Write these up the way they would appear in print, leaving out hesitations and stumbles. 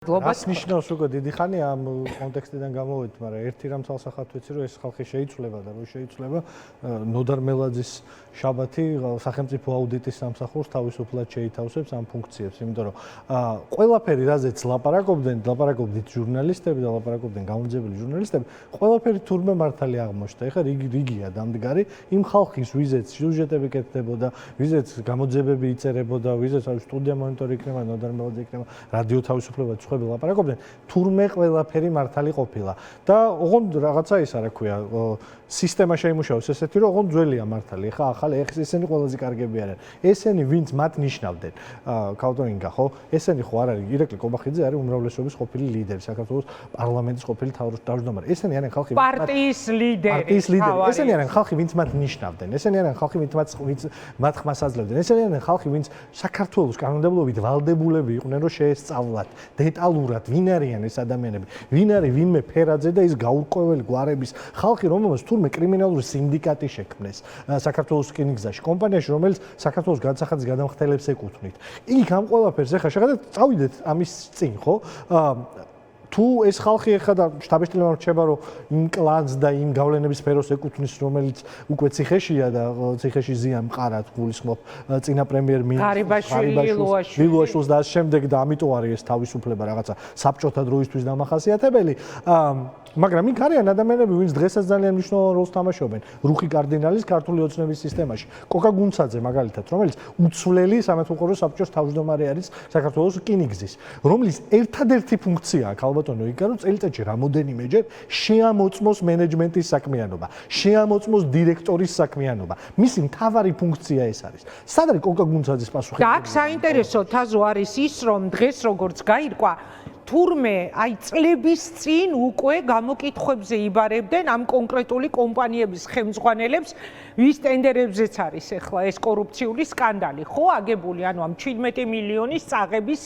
რას ნიშნავს უკვე დიდი ხანი ამ კონტექსტიდან გამოვედი, მაგრამ ერთი რამ თვალსახად ვიცი, რომ ეს ხალხი შეიცვლება და რომ შეიცვლება ნოდარ მელაძის შაბათი სახელმწიფო აუდიტის სამსახურს თავისუფლად შეითავსებს ამ ფუნქციებს, იმიტომ რომ ყველაფერი რაზეც ლაპარაკობდით ჟურნალისტები და ლაპარაკობდნენ გამომძიებელი ჟურნალისტები, ყველაფერი თურმე მართალი აღმოჩნდა. ეხლა რიგია დამდგარი იმ ხალხის, ვიზეც სიუჟეტები კეთდებოდა, ვიზეც გამოძიებები იწერებოდა, ვიზეც სტუდია მონიტორი იქნება, ნოდარ მელაძე იქნება, რადიო თავისუფლება ხები ლაპარაკობდნენ, თურმე ყველაფერი მართალი ყოფილა. და ოღონდ რაღაცა ის არა ქვია, სისტემა შეიმუშავეს ესეთი, რომ ოღონდ ძველია მართალი. ეხლა ახალი ესენი ყველაზე კარგები არიან. ესენი ვინც მათ ნიშნავდნენ, კავტონინგა ხო? ესენი ხო არ არის, ირაკლი კობახიძე არის უმრავლესობის ყოფილი ლიდერი, საქართველოს პარლამენტის ყოფილი თავმჯდომარე. ესენი არიან ხალხი, პარტიის ლიდერი. ესენი არიან ხალხი, ვინც მათ ნიშნავდნენ. ესენი არიან ხალხი, ვინც მათ ხმას აძლევდნენ. ესენი არიან ხალხი, ვინც საქართველოს კანონმდებლობით ვალდებულები იყვნენ, რომ შეესწავლათ დეტალურად ვინ არიან ეს ადამიანები, ვინ არის ვინმე ფერაძე და ის გაურკვეველი გვარების ხალხი, რომელმაც თურმე კრიმინალური სინდიკატი შექმნეს საქართველოს რკინიგზაში, კომპანიაში, რომელიც საქართველოს განსახადის გადამხდელებს ეკუთვნით. იქ ამ ყველაფერს ეხლა შეხედეთ, წავიდეთ ამის წინ, ხო? თუ ეს ხალხი ეხლა და შტაბ-შტილმა რჩება, რომ იმ კლანს და იმ გავლენების სფეროს ეკუთვნის, რომელიც უკვე ციხეშია და ციხეში ზიან მყარად გულისხმობ წინა პრემიერ-მინისტრს ლილუაშვილს და ამ შემდეგ და ამიტომ არის ეს თავისუფლება რაღაცა საბჭოთა დროისთვის დამახასიათებელი. მაგრამ იქ არიან ადამიანები, ვინც დღესაც ძალიან მნიშვნელოვან როლს თამაშობენ. რუხი კარდინალის ქართული ოცნების სისტემაში, კოკა გუნცაძე მაგალითად, რომელიც უცვლელი სამეთუხურო საბჭოს თავმჯდომარე არის საქართველოს რკინიგზის, რომლის ერთადერთი ფუნქციაა ქალბატონო იქა, რომ წელიწადში რამოდენიმეჯერ შეამოწმოს მენეჯმენტის საქმიანობა, შეამოწმოს დირექტორის საქმიანობა. მისი მთავარი ფუნქცია ეს არის. სად არის კოკა გუნცაძის პასუხი? და აქ საინტერესო თაზო არის ის, რომ დღეს როგორც გაირკვა, თურმე აი წლების წინ უკვე გამოკითხვებზე იბარებდნენ ამ კონკრეტული კომპანიების ხელმძღვანელებს, ვის ტენდერებზეც არის ახლა ეს კორუფციული სკანდალი, ხო, აგებული, ანუ ამ 17 მილიონის წაღების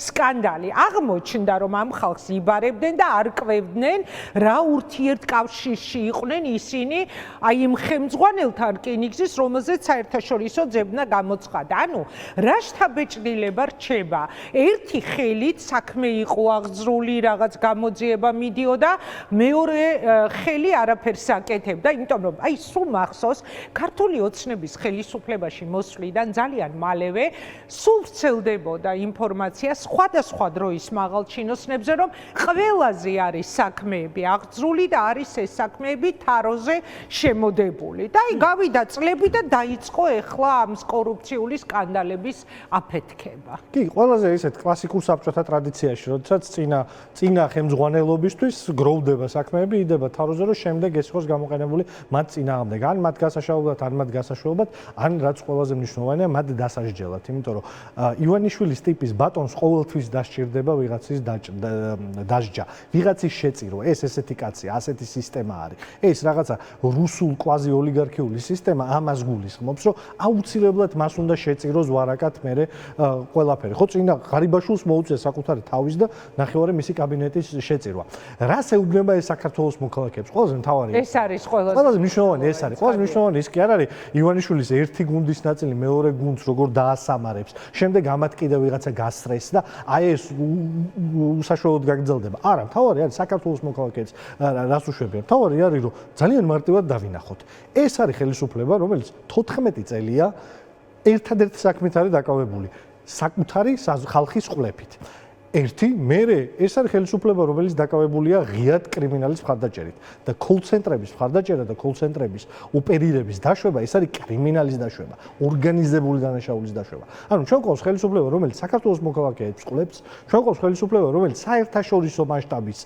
სკანდალი. აღმოჩნდა, რომ ამ ხალხს იბარებდნენ და არკვევდნენ, რა ურთიერთკავშირში იყვნენ ისინი აი იმ ხელმძღვანელთან რკინიგზის, რომელზეც საერთაშორისო ძებნა გამოცხადა. ანუ რა შთაბეჭდილება რჩება? ერთი ხელით საქმე იყო აღძრული, რაღაც გამოძიება მიდიოდა, მეორე ხელი არაფერს აკეთებდა, იმიტომ რომ აი სულ მახსოვს ქართული ოცნების ხელისუფლებაში მოსვლიდან ძალიან მალევე სულ ვრცელდებოდა ინფორმაცია სხვადასხვა დროის მაღალ ჩინოსნებზე, რომ ყველაზე არის საქმეები აღძრული და არის ეს საქმეები თაროზე შემოდებული. და აი გავიდა წლები და დაიწყო ახლა ამ კორუფციული სკანდალების აფეთქება. კი, ყველაზე ისეთ კლასიკურ საბჭოთა ტრადიციაში, როდესაც წინა ხელმძღვანელობისთვის გროვდება საქმეები, იდება თაროზე, რომ შემდეგ ეს იყოს გამოყენებული მათ წინააღმდეგ. ან მათ გასაშაობად, ან მათ გასაშუალებლად, ან რაც ყველაზე მნიშვნელოვანია, მათ დასაჯდელად. იმიტომ რომ ივანიშვილის ტიპის ბატონს ყოველთვის დასჭირდება ვიღაცის დასჯა, ვიღაცის შეწირო. ეს ესეთი კაცია, ასეთი სისტემა არის. ეს რაღაცა რუსულ კვაზი ოლიგარქიული სისტემა ამას გულისხმობს, რომ აუცილებლად მას უნდა შეწიროს ვარაკად მერე ყველაფერი. ხო, წინა ღარიბაშვილს მოუწია საკუთარი თავის და ნახევარი მისი კაბინეტის შეწირვა. რას ეუბნება ეს საქართველოს მოქალაქეებს? ყველაზე მთავარი ეს არის ყველაზე მნიშვნელოვანი ეს არის. ყველაზე მნიშვნელოვანი ის კი არ არის ივანიშვილის ერთი გუნდის ნაწილი მეორე გუნდს როგორ დაასამარებს, შემდეგ ამათ კიდევ ვიღაცა გასწრეს და აი ეს უსაშუალოდ გაგრძელდება. არა, მთავარი არის საქართველოს მოქალაქეებს რას უშვებიან. მთავარი არის რომ ძალიან მარტივად დავინახოთ. ეს არის ხელისუფლება, რომელიც 14 წელია ერთადერთი საქმით არის დაკავებული, საკუთარი ხალხის ყვლებით. ერთი, მერე ეს არის ხელისუფლება, რომელიც დაკავებულია ღიად კრიმინალის მხარდაჭერით და კოლ-ცენტრების მხარდაჭერა და კოლ-ცენტრების ოპერირების დაშვება, ეს არის კრიმინალის დაშვება, ორგანიზებული დანაშაულის დაშვება. ანუ ჩვენ გვყავს ხელისუფლება, რომელიც საქართველოს მოქალაქეებს ყვლებს, ჩვენ გვყავს ხელისუფლება, რომელიც საერთაშორისო მასშტაბის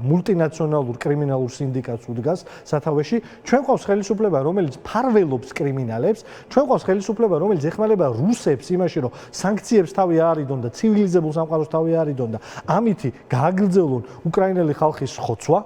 მულტინაციონალურ კრიმინალურ სინდიკატს უდგას სათავეში, ჩვენ გვყავს ხელისუფლება, რომელიც ფარველობს კრიმინალებს, ჩვენ გვყავს ხელისუფლება, რომელიც ეხმარება რუსებს იმაში, რომ სანქციებს თავი აარიდონ და ცივილიზებულ სამყაროს თავი არიდონ და ამითი გააგრძელონ უკრაინელი ხალხის ხოცვა.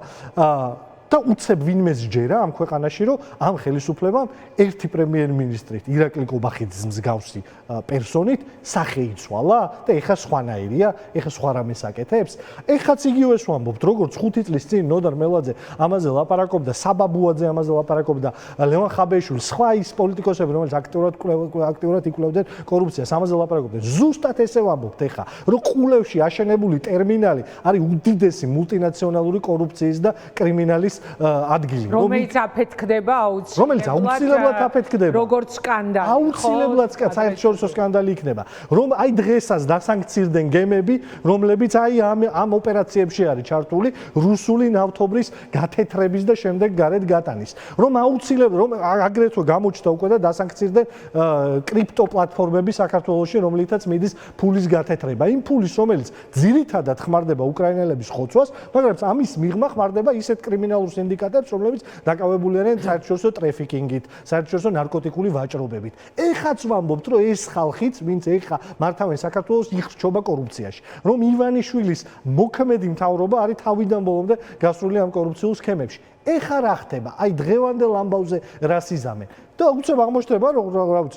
და უცებ ვინმე სჯერა ამ ქვეყანაში, რომ ამ ხელისუფლებამ ერთი პრემიერ-მინისტრით ირაკლი კობახიძის მსგავსი პერსონით სახე იცვალა და ეხა სხვანაირია, ეხა სხვა რამეს აკეთებს. ეხაც იგივეს ვამბობთ, როგორც 5 წლის წინ ნოდარ მელაძე ამაზე ლაპარაკობდა, საბაბუაძე ამაზე ლაპარაკობდა, ლევან ხაბეიშვილი, სხვა ის პოლიტიკოსები, რომელიც აქტიურად იკვლევდნენ კორუფციას, ამაზე ლაპარაკობდნენ. ზუსტად ესე ვამბობთ ეხა, რომ ყულევში აშენებული ტერმინალი არის უდიდესი მულტინაციონალური კორუფციის და კრიმინალის ადგილი, რომელიც აფეთქდება აუცილებლად აფეთქდება. როგორც სკანდალი. აუცილებლად საერთაშორისო სკანდალი იქნება. რომ აი დღესაც დასანქცირდნენ გემები, რომლებიც აი ამ ოპერაციებში არის ჩართული რუსული ნავთობრის გათეთრების და შემდეგ გარეთ გატანის. რომ აუცილებლად რომ აგრეთვე გამოჩნდა უკვე და დასანქცირდნენ კრიპტო პლატფორმები საქართველოში, რომლითაც მიდის ფულის გათეთრება. იმ ფულის, რომელიც ძირითადად ხმარდება უკრაინელების ხოცვას, მაგრამ ამის მიღმა ხმარდება ისეთ კრიმინალურ სინდიკატებს, რომლებიც დაკავებული არიან საერთაშორისო ტრაფიკინგით, საერთაშორისო ნარკოტიკული ვაჭრობებით. ეხაც ვამბობთ, რომ ეს ხალხიც, ვინც ეხა მართავენ საქართველოს, იხსჩობა კორუფციაში. რომ ივანიშვილის მოქმედი მთავრობა არის თავიდან ბოლომდე გასული ამ კორუფციულ სქემებში. ეხა რა ხდება? აი დღევანდელ ამბავზე რას იზამენ? და უცებ აღმოჩნდება, რომ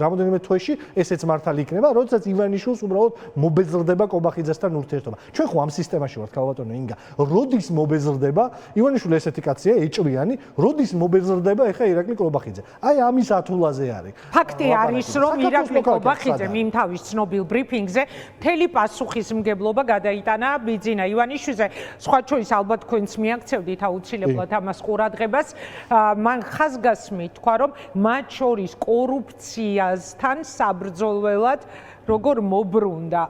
რამოდენიმე თვეში ესეც მართალი იქნება, როდესაც ივანიშვილს უბრალოდ მობეზრდება კობახიძესთან ურთიერთობა. ჩვენ ხო ამ სისტემაში ვართ, ქალბატონო ინგა. როდის მობეზრდება ივანიშვილი ესეთი კაცია, ეჭვიანი, როდის მობეზრდება ეხა ირაკლი კობახიძე. აი ამის ათულაზე არის. ფაქტი არის, რომ ირაკლი კობახიძემ იმ თავის ცნობილ ბრიფინგზე მთელი პასუხისმგებლობა გადაიტანა ბიძინა ივანიშვილზე. სხვა შორის ალბათ თქვენც მიაქცევდით აუცილებლად ამას ყურადღებას. მან ხაზგასმით თქვა, რომ მათ შორის კორუფციასთან საბრძოლველად როგორ მობრუნდა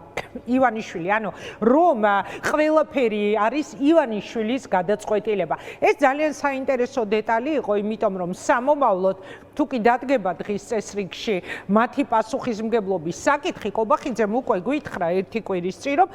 ივანიშვილი, ანუ რომ ყველაფერი არის ივანიშვილის გადაწყვეტილება. ეს ძალიან საინტერესო დეტალი იყო, იმიტომ რომ სამომავლოდ თუ კი დადგება დღის წესრიგში მათი პასუხისმგებლობის საკითხი, კობახიძემ უკვე გვითხრა ერთი კვირის წინ, რომ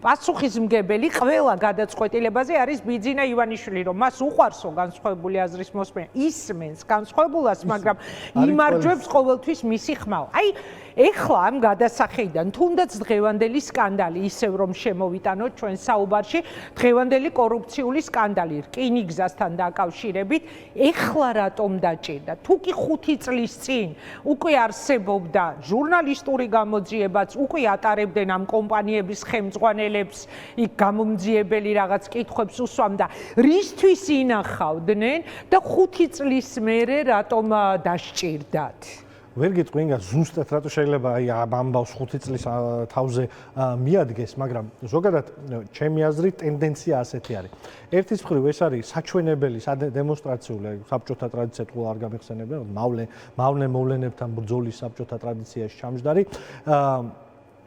პასუხისმგებელი ყველა გადაწყვეტილებაზე არის ბიძინა ივანიშვილი, რომ მას უყვარსო განსხვავებული აზრის მოსმენა, ისმენს განსხვავებულას, მაგრამ იმარჯვებს ყოველთვის მისი ხმაო. აი ეხლა ამ გადასახედიდან თუნდაც დღევანდელი სკანდალი, ისევ რომ შემოვიტანოთ ჩვენ საუბარში, დღევანდელი კორუფციული სკანდალი რკინიგზასთან დაკავშირებით, ეხლა რატომ დაჭირდა? თუ კი 5 წლის წინ უკვე არსებობდა ჟურნალისტური გამოძიებაც, უკვე ატარებდნენ ამ კომპანიების ხელმძღვანელებს, იქ გამომძიებელი რაღაც კითხვებს უსვამდა, რისთვის ინახავდნენ და 5 წლის მერე რატომ დასჭირდათ? ვერ გიტყვინგა ზუსტად რატო შეიძლება აი ამ ამბავს 5 წლის თავზე მიადგეს, მაგრამ ზოგადად ჩემი აზრით ტენდენცია ასეთი არის. ერთის მხრივ ეს არის საჩვენებელი დემონსტრაციული საბჭოთა ტრადიცია თუ არ გამიხსენებენ, მავნე მოვლენებთან ბრძოლის საბჭოთა ტრადიციაში ჩამჯდარი.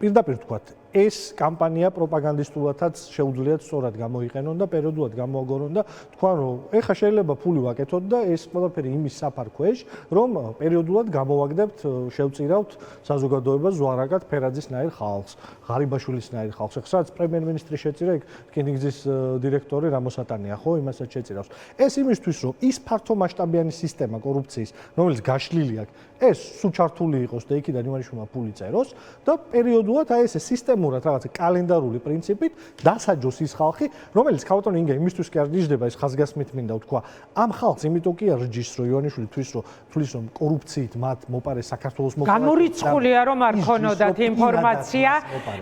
პირდაპირ ვთქვათ, ეს კამპანია პროპაგანდისტულადაც შეუძლიათ სწორად გამოიყენონ და პერიოდულად გამოაგორონ და თქვან რომ ეხა შეიძლება ფული ვაკეთოთ და ეს ყველაფერი იმის საფარ ქვეშ, რომ პერიოდულად გამოვაგდებთ, შევწირავთ საზოგადოებას ზვარაკად ფერაძისნაირ ხალხს, ღარიბაშვილისნაირ ხალხს. ეხლა სადაც პრემიერ-მინისტრი შეწირა, იქ რკინიგზის დირექტორი რამოსატანია, ხო, იმასაც შეწირავს. ეს იმისთვის, რომ ის ფართომასშტაბიანი სისტემა კორუფციის, რომელიც გაშლილი აქვს, ეს სულ ჩართული იყოს და იქიდან ივანიშვილმა ფული წეროს და პერიოდულად აი ეს სისტემურად რაღაცა კალენდარული პრინციპით დასაჯოს ის ხალხი, რომელიც ქალბატონო ინგა იმისთვის კი არ ნიშნება, ეს ხაზგასმით მინდა ვთქვა. ამ ხალხს იმიტომ კი არ რჯის, რომ ივანიშვილი თulis რომ კორუფციით მათ მოპარე საქართველოს მოპარე. გამორიცხულია რომ არ ქონოდათ ინფორმაცია,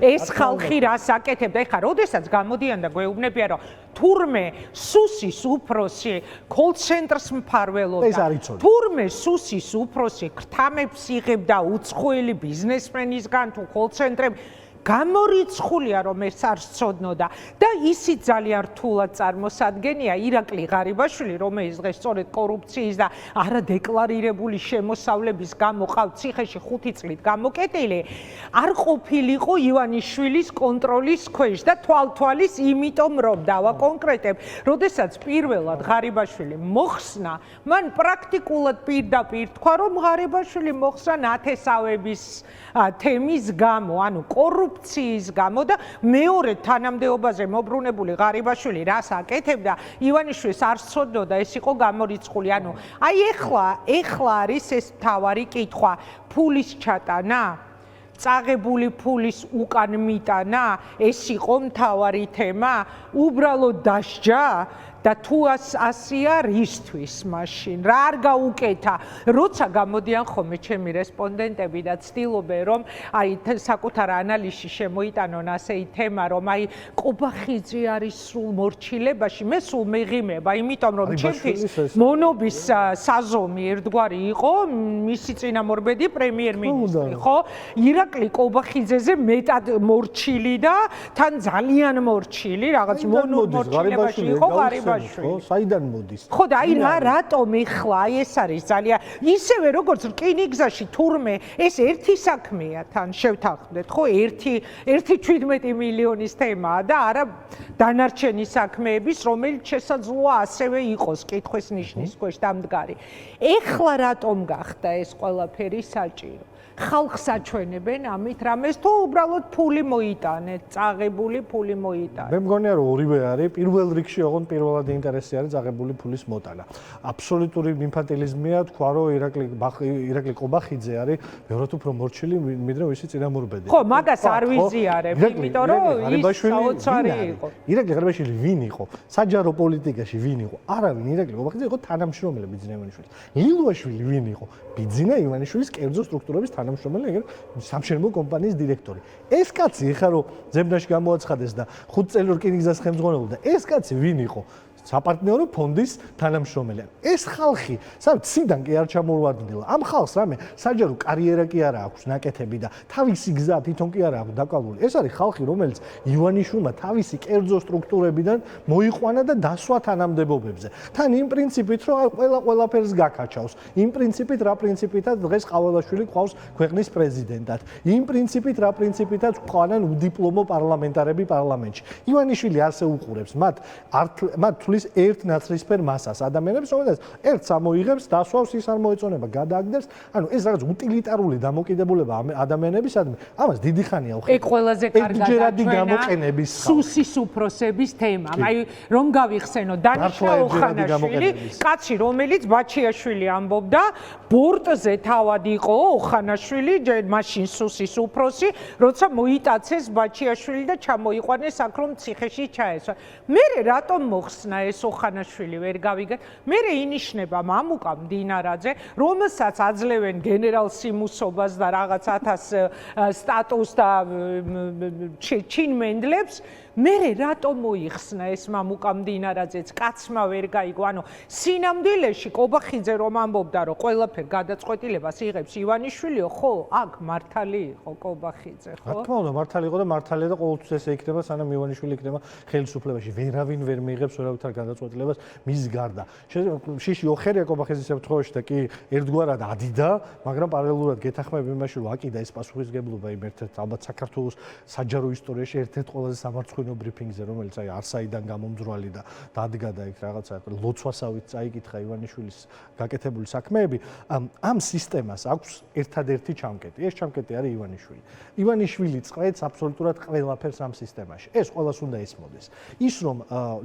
ეს ხალხი რას აკეთებდა. ეხლა როდესაც გამოდიან და გვეუბნებიან, რომ თურმე სუსის უფროსი კოლ-ცენტრს მფარველობდა, თურმე სუსის უფროსი ქრთამებს იღებდა უცხოელი ბიზნესმენისგან თუ კოლ-ცენტრები, გამორიცხულია რომ ეს არ სცოდნოდა და ისიც ძალიან რთულად წარმოსადგენია ირაკლი ღარიბაშვილი, რომელიც დღეს სწორედ კორუფციის და არადეკლარირებული შემოსავლების გამო ყავთ ციხეში 5 წლით გამოკეტილი, არ ყოფილიყო ივანიშვილის კონტროლის ქვეშ და თვალთვალის, იმიტომ რომ დავაკონკრეტებ, როდესაც პირველად ღარიბაშვილი მოხსნა, მან პრაქტიკულად პირდაპირ თქვა, რომ ღარიბაშვილი მოხსნა ნათესავების თემის გამო, ანუ კორუფციის გამო და მეორე თანამდებობაზე მობრუნებული ღარიბაშვილი რას აკეთებდა, ივანიშვილს არ სცოდნოდა, ეს იყო გამორიცხული. ანუ აი ეხლა არის ეს მთავარი კითხვა, ფულის ჩატანა, წაღებული ფულის უკან მიტანა, ეს იყო მთავარი თემა, უბრალოდ დასჯა და თუ ასია რისთვის მაშინ რა არ გაუკეთა როცა გამოდიან ხოლმე ჩემი რესპონდენტები და ცდილობენ რომ აი საკუთარ ანალიზში შემოიტანონ ასეთი თემა რომ აი ყობახიძე არის სულ მორჩილებაში მე სულ მეღიმება იმიტომ რომ ჩემთვის მონობის საზომი ერთგვარი იყო მისი წინამორბედი პრემიერ-მინისტრი ხო ირაკლი ყობახიძეზე მეტად მორჩილი და თან ძალიან მორჩილი რაღაც მონომორჩილებაში იყო ღარიბაშვილი ხო საიდან მოდის ხო და აი რატომ ეხლა აი ეს არის ძალიან ისევე როგორც რკინიგზაში თურმე ეს ერთი საქმეა თან შევთანხმდეთ ხო ერთი 17 მილიონის თემაა და არა დანარჩენი საქმეების რომელიც შესაძლოა ასევე იყოს კითხვის ნიშნის ქვეშ დამდგარი ეხლა რატომ გახდა ეს ყველაფერი საჭირო ხალხს აჩვენებენ ამით რამეს თუ უბრალოდ ფული მოიტანეთ წაღებული ფული მოიტანეთ მე მგონია რომ ორივე არის პირველ რიგში ოღონდ პირველად ინტერესი არის წაღებული ფულის მოტანა აბსოლუტური ინფანტილიზმია თქვა რომ ირაკლი ყობახიძე არის ბევრად უფრო მორჩილი ვიდრე მისი წინამორბედი ხო მაგას არ ვიზიარებ იმიტომ რომ ის საოცარი იყო ირაკლი ღარიბაშვილი ვინ იყო საჯარო პოლიტიკაში ვინ იყო არავინ ირაკლი ყობახიძე იყო თანამშრომელი ბიძინა ივანიშვილის ლილუაშვილი ვინ იყო ბიძინა ივანიშვილის კერძო სტრუქტურების თანამშრომელი სამშენებლო კომპანიის დირექტორი. ეს კაცი ეხლა რომ ზემდაში გამოაცხადეს და 5 წელი რკინიგზას ხელმძღვანელობდა, ეს კაცი ვინ იყო? საპარტნიორო ფონდის თანამშრომელი. ეს ხალხი, საერთოდ ციდან კი არ ჩამოვარდნილა. ამ ხალხს რამე საჯარო კარიერა კი არა აქვს ნაკეთები და თავისი გზა თვითონ კი არა აქვს დაკავებული. ეს არის ხალხი, რომელიც ივანიშვილმა თავისი კერძო სტრუქტურებიდან მოიყვანა და დასვა თანამდებობებზე. თან იმ პრინციპით, რომ ყველაფერს გაკაჩავს. იმ პრინციპით, რა პრინციპითაც დღეს ყაველაშვილი ყავს ქვეყნის პრეზიდენტად. იმ პრინციპით, რა პრინციპითაც ყავენ უდიპლომო პარლამენტარები პარლამენტში. ივანიშვილი ასე უყურებს მათ ერთ ნაცრისფერ მასას ადამიანებს, რომელსაც ერთს ამოიღებს, დასვავს ის არ მოეწონება, გადააგდებს. ანუ ეს რაღაც უტილიტარული დამოკიდებულება ადამიანებისადმი, ამას დიდი ხანია ვხედავ. ეგ ყველაზე კარგად გამოყენების სუსის უფროსების თემა. აი რომ გავიხსენო დანიშნა ოხანაშვილი, კაცი რომელიც ბაჩიაშვილი ამბობდა, ბორტზე თავად იყო ოხანაშვილი, მაშინ სუსის უფროსი, როცა მოიტაცეს ბაჩიაშვილი და ჩამოიყვანეს აქ რომ ციხეში ჩაესვა. მე რატომ მოხსნა ეს ოხანაშვილი ვერ გავიგეთ. მე ინიშნება მამუკა მდინარაძე, რომელსაც აძლევენ გენერალ სიმუსობას და რაღაც 1000 სტატუსს და ჩინმენდლებს. მე რატომ მოიხსნა ეს მამუკა მდინარაძეც კაცმა ვერ გაიგო. ანუ სინამდვილეში ყობახიძე რომ ამბობდა რომ ყველაფერ გადაწყვეტილებას იღებს ივანიშვილიო, ხო, აქ მართალი იყო ყობახიძე, ხო? რა თქმა უნდა, მართალი იყო და მართალია და ყოველთვის ესე იქნება, სანამ ივანიშვილი იქნება ხელისუფლებაში. ვერავინ ვერ მიიღებს ვერავითარ გადაწყვეტილებას მის გარდა. შიში ოხერია ყობახიძის შემთხვევაში და კი ერთგვარად ადიდა, მაგრამ პარალელურად გეთახმები იმაში, რომ აკიდა ეს პასუხისგებლობა იმ ერთ-ერთ ალბათ საქართველოს საჯარო ისტორიაში ერთ-ერთ ყველაზე სამარცხვინო ბრიფინგზე, რომელიც აი არსაიდან გამომძვრალი და დადგა და იქ რაღაცა ლოცვასავით წაიკითხა ივანიშვილის გაკეთებული საქმეები. ამ სისტემას აქვს ერთადერთი ჩამკეტი. ეს ჩამკეტი არის ივანიშვილი. ივანიშვილი წყვეტს აბსოლუტურად ყველაფერს ამ სისტემაში. ეს ყველას უნდა ესმოდეს. ის რომ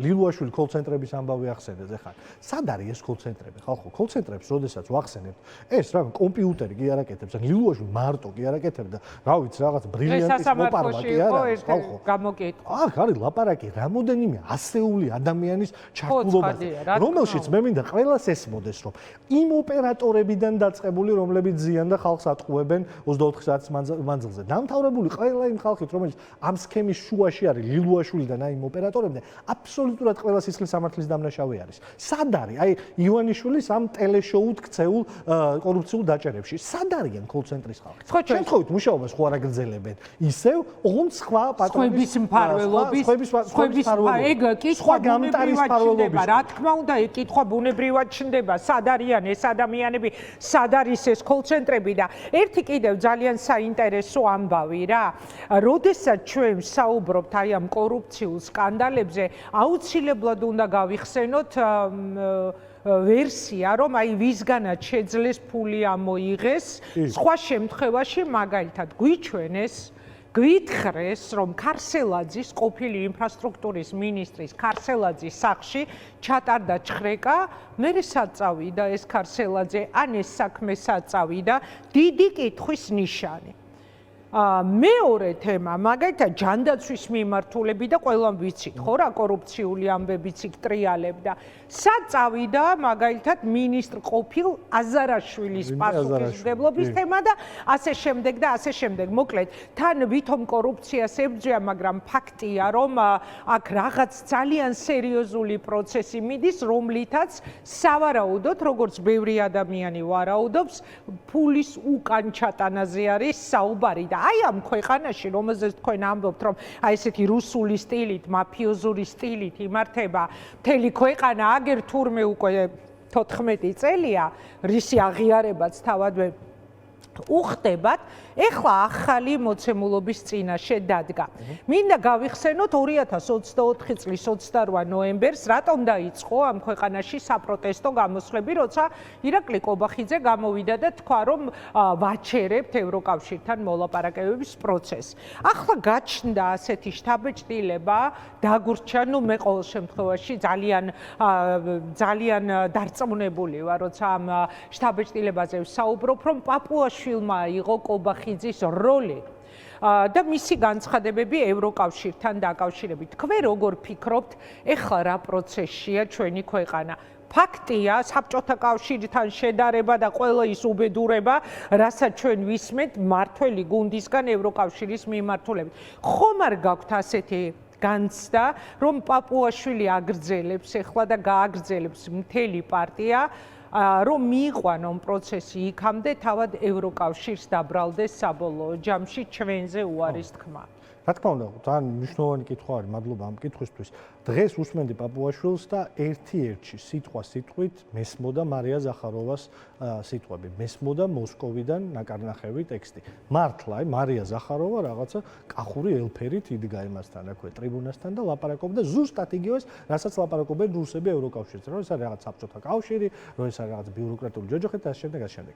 ლილუაშვილი კოლცენტრების ამბავი ახსენეს ახლა. სად არის ეს კოლცენტრები? ხალხო, კოლცენტრებს როდესაც ვახსენებთ, ეს რა კომპიუტერი კი არ აკეთებს, ან ლილუაშვილი მარტო კი არ აკეთებდა, რა ვიცი, რაღაც ბრილიანტის მოპარვა კი არა, ხალხო. გამოკითხვა. აქ არის ლაპარაკი რამოდენიმე ასეული ადამიანის ჩართულობაზე, რომელშიც მე მინდა ყველას ესმოდეს, რომ იმ ოპერატორებიდან დაწყებული, რომლებიც ზიან და ხალხს ატყუებენ 24 საათის მანძილზე. დამთავრებული ყველა იმ ხალხით, რომელიც ამ სქემის შუაში არის ლილუაშვილიდან აი იმ ოპერატორებიდან, აბსოლუტურად ყველა სისხლის სამართლის დამნაშავე არის. სად არის? აი ივანიშვილის ამ ტელეშოუთ ქცეულ კორუფციულ დაჭერებში. სად არიან კოლცენტრის ხალხი? შემთხვევით მუშაობას ხო არ აგრძელებენ. ისევ ოღონდ სხვა პატრონის მფარველობის ეგ კითხვა ბუნებრივად ჩნდება. რა თქმა უნდა, ეგ კითხვა ბუნებრივად ჩნდება. სად არიან ეს ადამიანები, სად არის ეს კოლცენტრები და ერთი კიდევ ძალიან საინტერესო ამბავი რა. როდესაც ჩვენ საუბრობთ აი ამ კორუფციულ სკანდალებზე, აუცილებლად უნდა გავიხსენოთ ვერსია, რომ აი ვისგანაც შეძლეს ფული ამოიღეს, სხვა შემთხვევაში მაგალითად გვიჩვენეს გვითხრეს, რომ ქარსელაძის ყოფილი ინფრასტრუქტურის მინისტრის ქარსელაძის სახლში ჩატარდა ჩხრეკა, მე საწავიდა ეს ქარსელაძე, ან ეს საქმე საწავიდა, დიდი კითხვის ნიშანი. მეორე თემა, მაგალითად ჯანდაცვის მიმართულები და ყველამ ვიცით, ხო რა კორუფციული ამბებიც იქ ტრიალებდა. სად წავიდა მაგალითად მინისტრ ყოფილ აზარაშვილის პასუხისმგებლობის თემა და ასე შემდეგ. მოკლედ, თან ვითომ კორუფციას ებრძვია, მაგრამ ფაქტია, რომ აქ რაღაც ძალიან სერიოზული პროცესი მიდის, რომლითაც სავარაუდოდ, როგორც ბევრი ადამიანი ვარაუდობს, ფულის უკან ჩატანაზე არის საუბარი და აი ამ ქვეყანაში, რომელზეც თქვენ ამბობთ, რომ აი ესეთი რუსული სტილით, მაფიოზური სტილით იმართება მთელი ქვეყანა, აგერ თურმე უკვე 14 წელია, რისი აღიარებაც თავადვე უხდებათ, ეხლა ახალი მოცემულობის წინაშე დადგა. მინდა გავიხსენოთ 2024 წლის 28 ნოემბერს, რატომ დაიწყო ამ ქვეყანაში საპროტესტო გამოსვლები, როცა ირაკლი კობახიძე გამოვიდა და თქვა, რომ ვაჩერებთ ევროკავშირთან მოლაპარაკებების პროცესს. ახლა გაჩნდა ასეთი შთაბეჭდილება, დაგურჩა, მე ყოველ შემთხვევაში ძალიან დარწმუნებული ვარ, როცა ამ შთაბეჭდილებაზე ვსაუბრობ, რომ პაპუაშვილმა იყო კობახიძის როლი და მისი განცხადებები ევროკავშირთან დაკავშირებით. თქვენ როგორ ფიქრობთ, ეხლა რა პროცესშია ჩვენი ქვეყანა? ფაქტია, საბჭოთა კავშირთან შედარება და ყველა ის უბედურება, რასაც ჩვენ ვისმენთ მართველი გუნდისგან ევროკავშირის მიმართულებით. ხომ არ გაქვთ ასეთი განცდა, რომ პაპუაშვილი აგრძელებს ეხლა და გააგრძელებს მთელი პარტია, რომ მიიყვანონ პროცესი იქამდე, თავად ევროკავშირს დაბრალდეს საბოლოო ჯამში ჩვენზე უარის თქმა. რა თქმა უნდა, ძალიან მნიშვნელოვანი კითხვა არის, მადლობა ამ კითხვისთვის. დღეს უსმენდი პაპუაშვილს და ერთ-ერთი სიტყვით მესმოდა მარია ზახაროვას სიტყვები. მესმოდა მოსკოვიდან ნაკარნახევი ტექსტი. მართლა, მარია ზახაროვა რაღაცა კახური ელფერით იდგა იმასთან, აქვე ტრიბუნასთან და ლაპარაკობდა ზუსტად იგივეს, რასაც ლაპარაკობენ რუსები ევროკავშირთან, რომ ეს არის რაღაც საბჭოთა კავშირი, რომ ეს არის რაღაც ბიუროკრატიული ჯოჯოხეთი და ამ შემდეგ.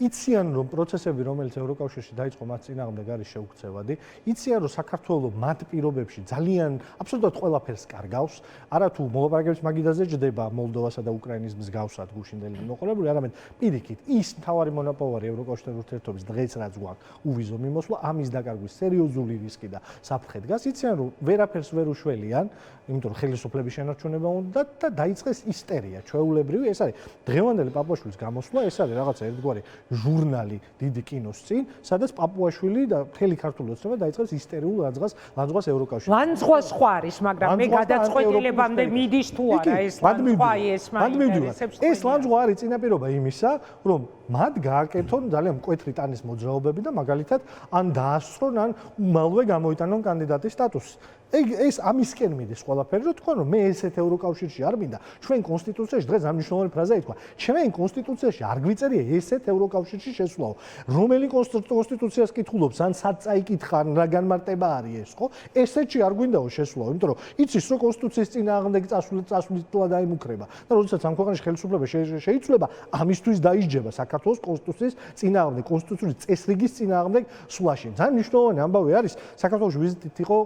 იციან, რომ პროცესები, რომელიც ევროკავშირში დაიწყო, მათ წინააღმდეგ არის შეუქცევადი. იციან, რომ საქართველოს მათ პირობებში ძალიან აბსოლუტურად ყველაფერს კარგავს, არა თუ მოლაპარაკებების მაგიდაზე ჯდება მოლდოვასა და უკრაინის მსგავსად გუშინდელი მოყოლებული, არამედ პირიქით ის მთავარი მონოპოლარი ევროკავშირთან ურთიერთობის დღეს რაც გვაქვს უვიზო მიმოსვლა, ამის დაკარგვის სერიოზული რისკი და საფრთხე დგას. იციან, რომ ვერაფერს ვერ უშველიან, იმიტომ რომ ხელისუფლების შენარჩუნება უნდა და დაიწყეს ისტერია, ჩვეულებრივი. ეს არის დღევანდელი პაპუაშვილის გამოსვლა, ეს არის რაღაცა ერთგვარი ჟურნალი დიდი კინოს წინ, სადაც პაპუაშვილი და მთელი ქართული ოცნება დაიწყეს ისტერიულ ლანძღვას ევროკავშირში. ლანძღვა სხვა არის, მაგრამ მე გადაწყვეტილებამდე მიდის თუ არა ეს ლანძღვა ეს მაინტერესებს. ეს ლანძღვა არის წინაპირობა იმისა, რომ მათ გააკეთონ ძალიან მკვეთრი ტანის მოძრაობები და მაგალითად ან დაასწრონ, ან უმალვე გამოიტანონ კანდიდატის სტატუსი. ეს ამისკენ მიდის ყველაფერი, რომ თქვენ რომ მე ესეთ ევროკავშირში არ მინდა, ჩვენ კონსტიტუციაში დღეს ამ მნიშვნელოვანი ფრაზა ითქვა. ჩვენ კონსტიტუციაში არ გვიწერია ესეთ ევროკავშირში შესვლაო. რომელი კონსტიტუციას კითხულობს, ან სად წაიკითხა, რა განმარტება არის ეს, ხო? ესეთში არ გვინდაო შესვლაო, იმიტომ რომ იცის რომ კონსტიტუციის წინააღმდეგ წასვლა დაიმუქრება. და როდესაც ამ ქვეყანაში ხელისუფლება შეიცვლება, ამისთვის დაიჯდება საქართველოს კონსტიტუციის წინააღმდეგ, კონსტიტუციური წესრიგის წინააღმდეგ სვლაში. ძალიან მნიშვნელოვანი ამბავი არის, საქართველოში ვიზიტით იყო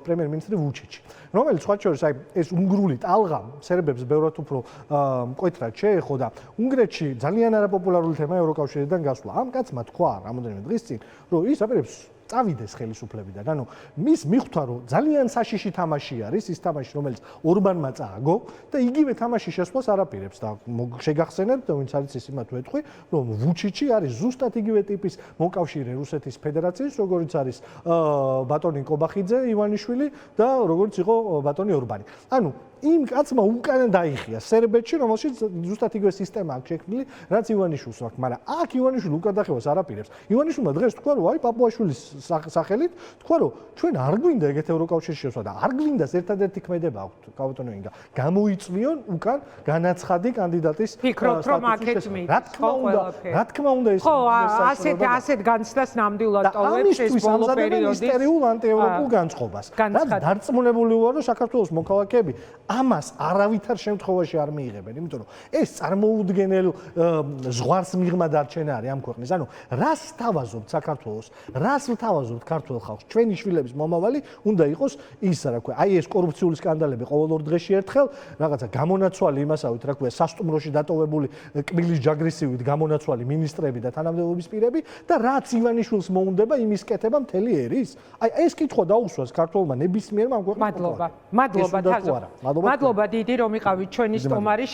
პრემიერ-მინისტრი ვუჩიჩი, რომელიც სხვა შორის აი ეს უნგრული ტალღა სერბებს ბევრად უფრო მკვეთრად შეეხო და უნგრეთში ძალიან არაპოპულარული თემა ევროკავშირიდან გასვლა. ამ კაცმა თქვა რამოდენიმე დღის წინ, რომ ის აპირებს წავიდეს ხელისუფლებიდან. ანუ მის მიხვდა, რომ ძალიან საშიში თამაში არის ის თამაში, რომელიც ორბანმა წააგო და იგივე თამაში შესვლას არაპირებს და შეგახსენებთ, ვინც არის ის იმათ ვეთქვი, რომ ვუჩიჩი არის ზუსტად იგივე ტიპის მოკავშირე რუსეთის ფედერაციის, როგორც არის ბატონი კობახიძე ივანიშვილი და როგორც იყო ბატონი ორბანი. ანუ იმ კაცმა უკან დაიხია სერბეთში, რომელშიც ზუსტად იგივე სისტემა აქვს შექმნილი, რაც ივანიშვილს აქვს, მაგრამ აქ ივანიშვილი უკან დახევას არაპირებს. ივანიშვილმა დღეს თქვა, რომ აი პაპუაშვილის სახელით თქვა, რომ ჩვენ არ გვინდა ეგეთ ევროკავშირში შესვლა და არ გვინდას ერთადერთი ქმედება აქვს ბატონო ინგა. გამოიწვიონ უკან განაცხადი კანდიდატის ფიქრობთ, რომ აქეთ მიდის ყველაფერი. რა თქმა უნდა ეს ხო, ასეთ განცდას ნამდვილად ტოვებს ეს ბოლო პერიოდის ისტორიულ ანტიევროპულ განწყობას. და დარწმუნებული ვარ, რომ საქართველოს მოქალაქეები ამას არავითარ შემთხვევაში არ მიიღებენ, იმიტომ რომ ეს წარმოუდგენელ ზღვარს მიღმა დარჩენა არის ამ ქვეყნის. ანუ რას თავაზობთ საქართველოს, რას თავაზობთ ქართულ ხალხს? ჩვენი შვილების მომავალი უნდა იყოს ის, რა ქვია, აი ეს კორუფციული სკანდალები ყოველ 2 დღეში ერთხელ, რაღაცა გამონაცვალი იმასავით, რა ქვია, სასტუმროში დატოვებული კბილის ჯაგრისივით გამონაცვალი მინისტრები და თანამდებობის პირები და რაც ივანიშვილს მოუნდება, იმის კეთება მთელი ერის. აი ეს კითხვა დაუსვას ქართულმა ნებისმიერმა ამ ქვეყნის მადლობა. მადლობა თაზო. მადლობა დიდი რომ იყავით ჩვენი სტუმარი.